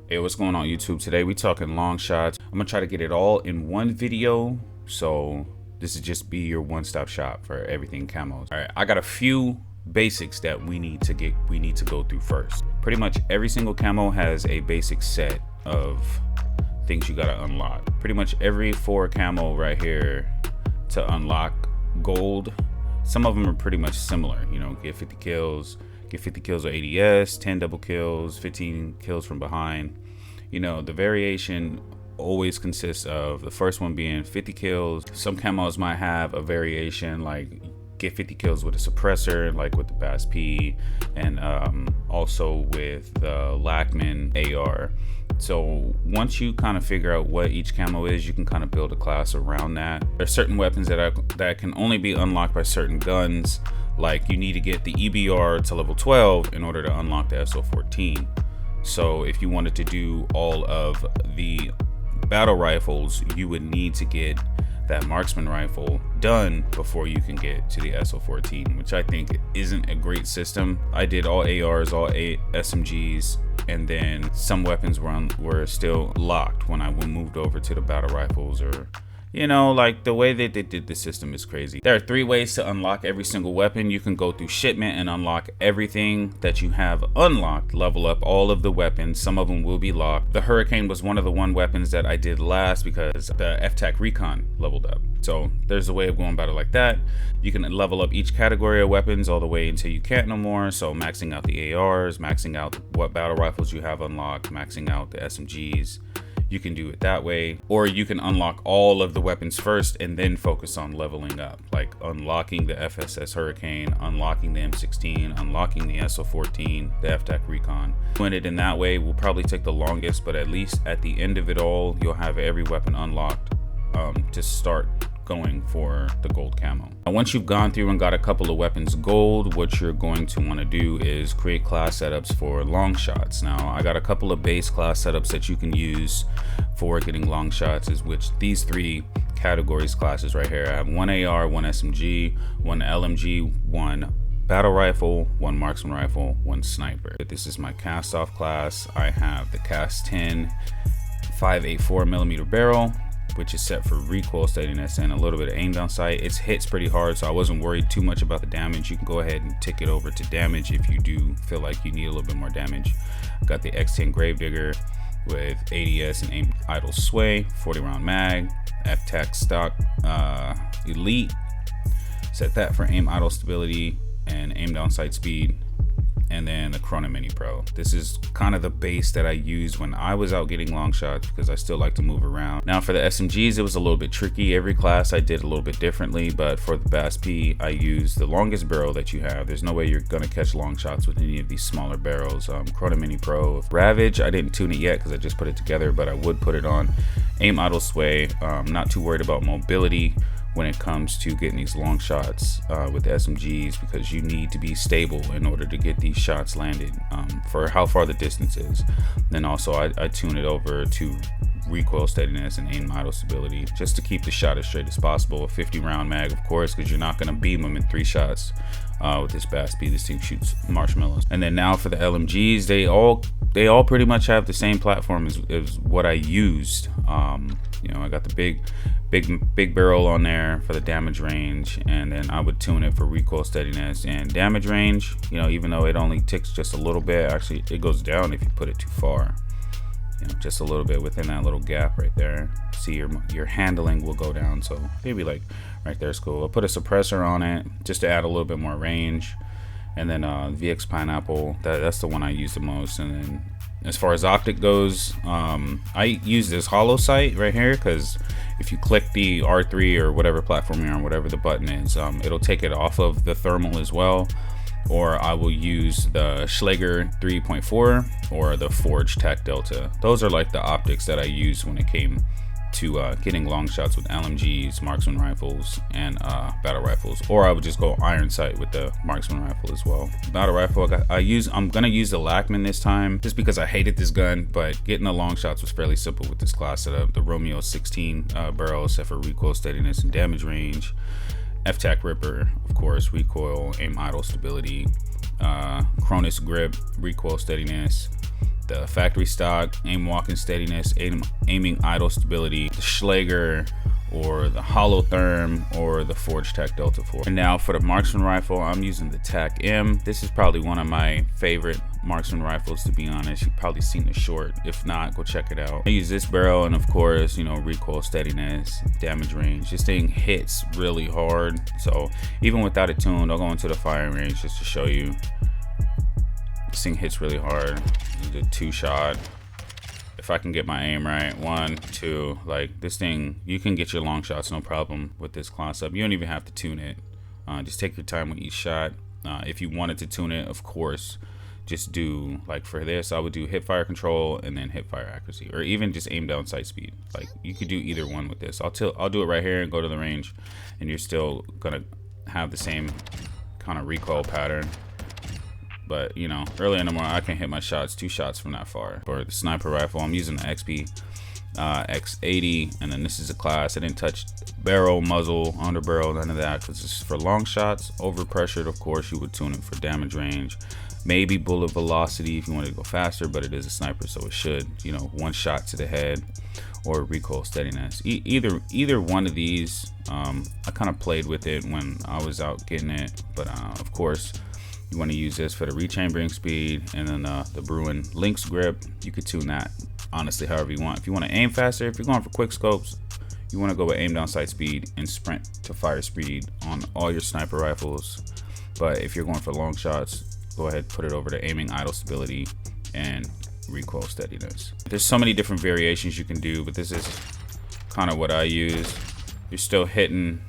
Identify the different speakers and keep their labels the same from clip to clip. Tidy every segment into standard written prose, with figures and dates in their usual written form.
Speaker 1: Hey, what's going on YouTube? Today we talking long shots. I'm gonna try to get it all in one video, so this is just be your one-stop shop for everything camos. All right, I got a few basics that we need to go through first. Pretty much every single camo has a basic set of things you gotta unlock. Pretty much every 4 camo right here to unlock gold. Some of them are pretty much similar, you know, get 50 kills with ADS, 10 double kills, 15 kills from behind. You know, the variation always consists of the first one being 50 kills. Some camos might have a variation like get 50 kills with a suppressor, like with the Bass P, and also with the Lackman AR. So once you kind of figure out what each camo is, you can kind of build a class around that. There's certain weapons that can only be unlocked by certain guns. Like you need to get the EBR to level 12 in order to unlock the SO14. So if you wanted to do all of the battle rifles, you would need to get that marksman rifle done before you can get to the SO14, which I think isn't a great system. I did all ARs, all SMGs, and then some weapons were still locked when I moved over to the battle rifles, or you know, like the way that they did the system is crazy. There are 3 ways to unlock every single weapon. You can go through shipment and unlock everything that you have unlocked, level up all of the weapons. Some of them will be locked. The Hurricane was one of the weapons that I did last because the FTAC Recon leveled up. So there's a way of going about it like that. You can level up each category of weapons all the way until you can't no more. So maxing out the ARs, maxing out what battle rifles you have unlocked, maxing out the SMGs. You can do it that way, or you can unlock all of the weapons first and then focus on leveling up, like unlocking the FSS Hurricane, unlocking the M16, unlocking the SO14, the FTAC Recon. Doing it in that way will probably take the longest, but at least at the end of it all, you'll have every weapon unlocked to start going for the gold camo. Now, once you've gone through and got a couple of weapons gold, what you're going to want to do is create class setups for long shots. Now I got a couple of base class setups that you can use for getting long shots, is which these 3 categories classes right here. I have 1 AR, 1 SMG, 1 LMG, 1 battle rifle, 1 marksman rifle, 1 sniper. This is my cast off class. I have the cast 10 5.84mm barrel, which is set for recoil steadiness and a little bit of aim down sight. It hits pretty hard, so I wasn't worried too much about the damage. You can go ahead and tick it over to damage if you do feel like you need a little bit more damage. Got the X10 Gravedigger with ADS and aim idle sway, 40 round mag, FTAC stock elite. Set that for aim idle stability and aim down sight speed. And then the Chrono Mini Pro. This is kind of the base that I used when I was out getting long shots because I still like to move around. Now for the SMGs, it was a little bit tricky. Every class I did a little bit differently, but for the Bass P, I used the longest barrel that you have. There's no way you're gonna catch long shots with any of these smaller barrels. Chrono Mini Pro. Ravage, I didn't tune it yet because I just put it together, but I would put it on. Aim idle sway. Not too worried about mobility when it comes to getting these long shots with SMGs, because you need to be stable in order to get these shots landed for how far the distance is. Then also I tune it over to recoil steadiness and aim idle stability, just to keep the shot as straight as possible. A 50 round mag, of course, because you're not going to beam them in 3 shots with this Bass P. This thing shoots marshmallows. And then now for the LMGs, they all pretty much have the same platform as what I used. You know, I got the big barrel on there for the damage range, and then I would tune it for recoil steadiness and damage range. You know, even though it only ticks just a little bit, actually it goes down if you put it too far. You know, just a little bit within that little gap right there. See, your handling will go down, so maybe like right there's cool. I'll put a suppressor on it just to add a little bit more range. And then VX Pineapple, that's the one I use the most. And then as far as optic goes, I use this hollow sight right here, because if you click the R3 or whatever platform you're on, whatever the button is, it'll take it off of the thermal as well. Or I will use the Schlager 3.4 or the Forge Tac Delta. Those are like the optics that I used when it came to getting long shots with LMGs, marksman rifles, and battle rifles. Or I would just go iron sight with the marksman rifle as well. Battle rifle, I'm gonna use the Lackman this time, just because I hated this gun, but getting the long shots was fairly simple with this class setup. The Romeo 16 barrel set for recoil steadiness and damage range. FTAC Ripper, of course, recoil, aim idle stability. Cronus grip, recoil steadiness. the factory stock, aim walking steadiness, aiming idle stability, the Schlager, or the Holotherm, or the Forge Tech Delta 4. And now for the marksman rifle, I'm using the TAC M. This is probably one of my favorite marksman rifles, to be honest. You've probably seen the short. If not, go check it out. I use this barrel, and of course, you know, recoil steadiness, damage range. This thing hits really hard. So even without it tuned, I'll go into the firing range just to show you. This thing hits really hard. The 2-shot. If I can get my aim right, 1, 2, like this thing, you can get your long shots no problem with this class up. You don't even have to tune it. Just take your time with each shot. If you wanted to tune it, of course, just do, like for this, I would do hip fire control and then hip fire accuracy, or even just aim down sight speed. Like you could do either one with this. I'll do it right here and go to the range, and you're still gonna have the same kind of recoil pattern. But you know, early in the morning, I can hit my shots 2 shots from that far. For the sniper rifle, I'm using the XP X80, and then this is a class. I didn't touch barrel, muzzle, under barrel, none of that, because this is for long shots. Over pressured, of course, you would tune it for damage range, maybe bullet velocity if you wanted to go faster, but it is a sniper, so it should, you know, 1 shot to the head, or recoil steadiness. Either one of these. I kind of played with it when I was out getting it, but of course, you want to use this for the rechambering speed, and then the Bruin Lynx grip. You could tune that honestly however you want. If you want to aim faster, if you're going for quick scopes, you want to go with aim down sight speed and sprint to fire speed on all your sniper rifles. But if you're going for long shots, go ahead, put it over to aiming idle stability and recoil steadiness. There's so many different variations you can do, but this is kind of what I use. You're still hitting,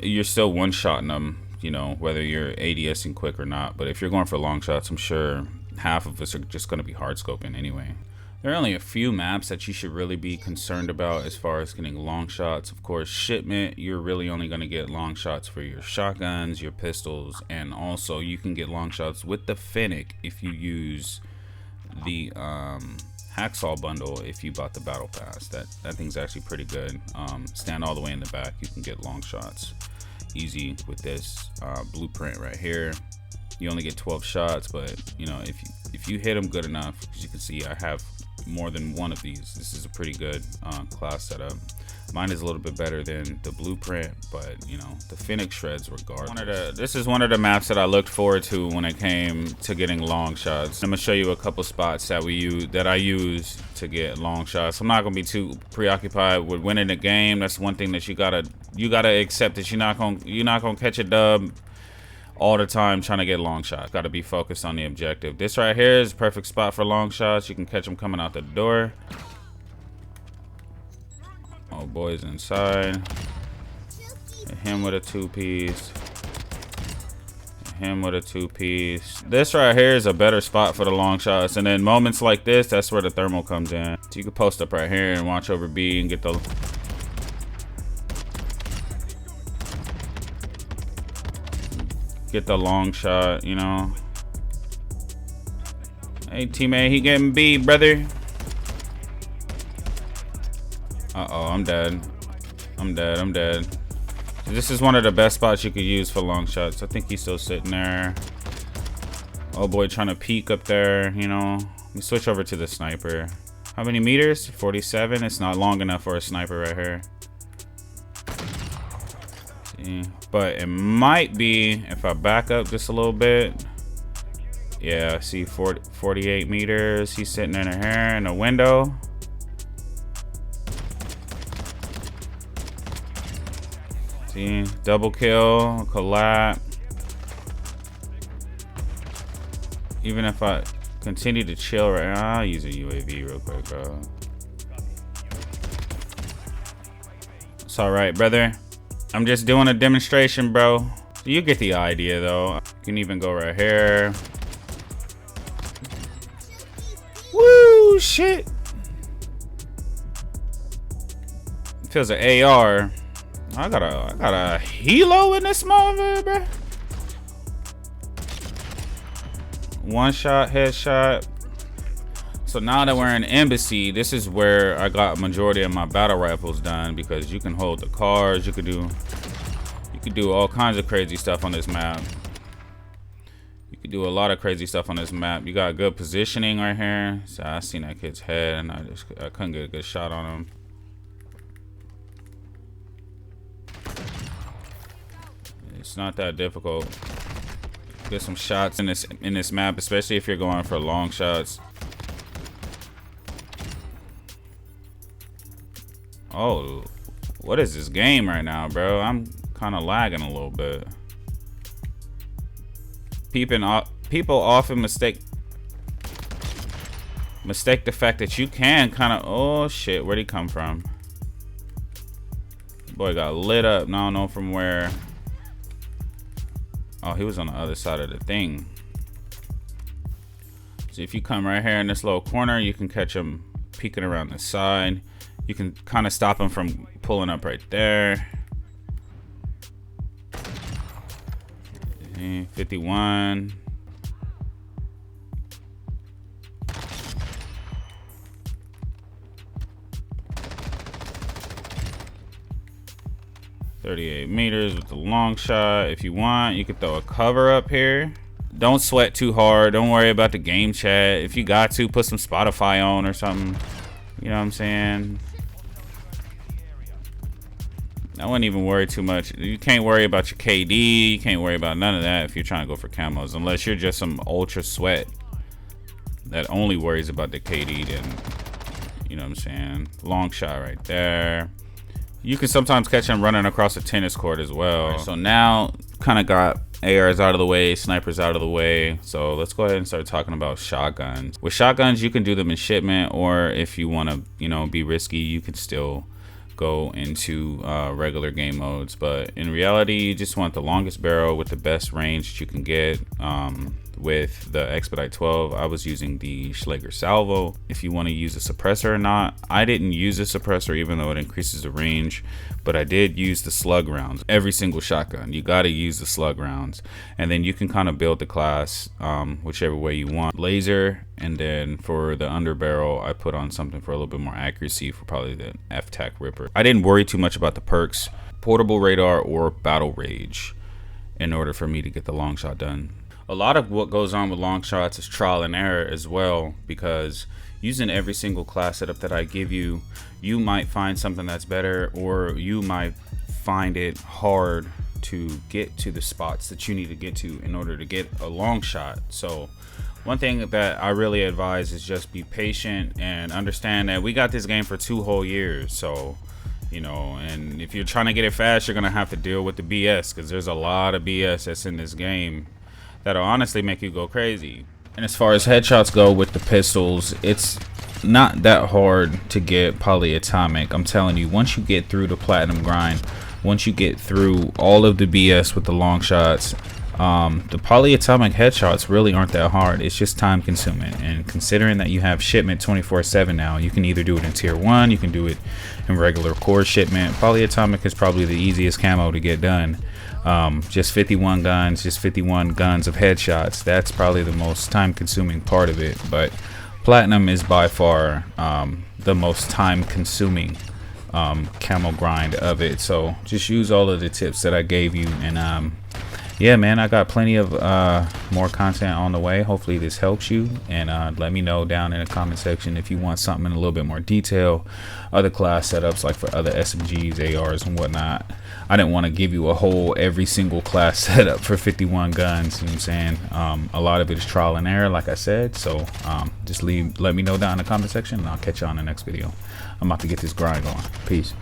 Speaker 1: you're still one-shotting them, you know, whether you're ADSing quick or not. But if you're going for long shots, I'm sure half of us are just going to be hard scoping anyway. There are only a few maps that you should really be concerned about as far as getting long shots. Of course, shipment, you're really only going to get long shots for your shotguns, your pistols, and also you can get long shots with the Fennec if you use the Hacksaw bundle. If you bought the battle pass, that thing's actually pretty good. Stand all the way in the back, you can get long shots easy with this blueprint right here. You only get 12 shots, but you know, if you hit them good enough, as you can see, I have more than one of these. This is a pretty good class setup. Mine is a little bit better than the blueprint, but you know, the Fennec shreds regardless. This is one of the maps that I looked forward to when it came to getting long shots. I'm gonna show you a couple spots that I use to get long shots. I'm not gonna be too preoccupied with winning the game. That's one thing that you gotta accept, that you're not gonna catch a dub all the time trying to get long shots. Got to be focused on the objective. This right here is a perfect spot for long shots. You can catch them coming out the door. Oh, boys inside. Hit him with a 2-piece. Him with a 2-piece. This right here is a better spot for the long shots. And then moments like this, that's where the thermal comes in. So you can post up right here and watch over B and get the long shot, you know. Hey, teammate, he getting B, brother. Uh-oh, I'm dead. I'm dead. This is one of the best spots you could use for long shots. I think he's still sitting there. Oh boy, trying to peek up there, you know. Let me switch over to the sniper. How many meters? 47. It's not long enough for a sniper right here. See? But it might be if I back up just a little bit. Yeah, see, 48 meters. He's sitting in here in a window. See, double kill, collab. Even if I continue to chill right now, I'll use a UAV real quick, bro. It's all right, brother. I'm just doing a demonstration, bro. You get the idea, though. You can even go right here. Woo, shit. It feels an AR. I got a helo in this motherfucker, bro. One shot, headshot. So now that we're in Embassy, this is where I got majority of my battle rifles done, because you can hold the cars, you could do all kinds of crazy stuff on this map. You You do a lot of crazy stuff on this map. You got good positioning right here. So I seen that kid's head and I couldn't get a good shot on him. It's not that difficult. Get some shots in this map, especially if you're going for long shots. Oh, what is this game right now, bro? I'm kind of lagging a little bit. People often mistake the fact that you can kind of. Oh shit, where'd he come from? Boy got lit up. Now I don't know from where. Oh, he was on the other side of the thing. So if you come right here in this little corner, you can catch him peeking around the side. You can kind of stop him from pulling up right there. 51. .38 meters with the long shot. If you want, you could throw a cover up here. Don't sweat too hard. Don't worry about the game chat. If you got to, put some Spotify on or something. You know what I'm saying? I wouldn't even worry too much. You can't worry about your KD. You can't worry about none of that if you're trying to go for camos. Unless you're just some ultra sweat that only worries about the KD, then you know what I'm saying? Long shot right there. You can sometimes catch him running across a tennis court as well. Right, so now kind of got ARs out of the way, snipers out of the way. So let's go ahead and start talking about shotguns. With shotguns, you can do them in shipment, or if you want to, you know, be risky, you can still go into regular game modes. But in reality, you just want the longest barrel with the best range that you can get. With the Expedite 12, I was using the Schlager Salvo. If you want to use a suppressor or not, I didn't use a suppressor even though it increases the range, but I did use the slug rounds. Every single shotgun, you got to use the slug rounds, and then you can kind of build the class whichever way you want. Laser, and then for the underbarrel, I put on something for a little bit more accuracy for probably the F-Tac Ripper. I didn't worry too much about the perks, portable radar or battle rage, in order for me to get the long shot done. A lot of what goes on with long shots is trial and error as well, because using every single class setup that I give you, you might find something that's better, or you might find it hard to get to the spots that you need to get to in order to get a long shot. So one thing that I really advise is just be patient and understand that we got this game for 2 whole years. So, you know, and if you're trying to get it fast, you're gonna have to deal with the BS, because there's a lot of BS that's in this game that'll honestly make you go crazy. And as far as headshots go with the pistols, it's not that hard to get polyatomic. I'm telling you, once you get through the platinum grind, once you get through all of the BS with the long shots, the polyatomic headshots really aren't that hard. It's just time consuming, and considering that you have shipment 24/7 now, you can either do it in tier 1, you can do it in regular core shipment. Polyatomic is probably the easiest camo to get done. Just 51 guns, just 51 guns of headshots. That's probably the most time consuming part of it, but platinum is by far the most time consuming camo grind of it. So just use all of the tips that I gave you, and yeah, man, I got plenty of more content on the way. Hopefully this helps you, and let me know down in the comment section if you want something in a little bit more detail, other class setups like for other SMGs, ARs and whatnot. I didn't want to give you a whole every single class setup for 51 guns, you know what I'm saying? A lot of it is trial and error, like I said. So just let me know down in the comment section, and I'll catch you on the next video. I'm about to get this grind going. Peace.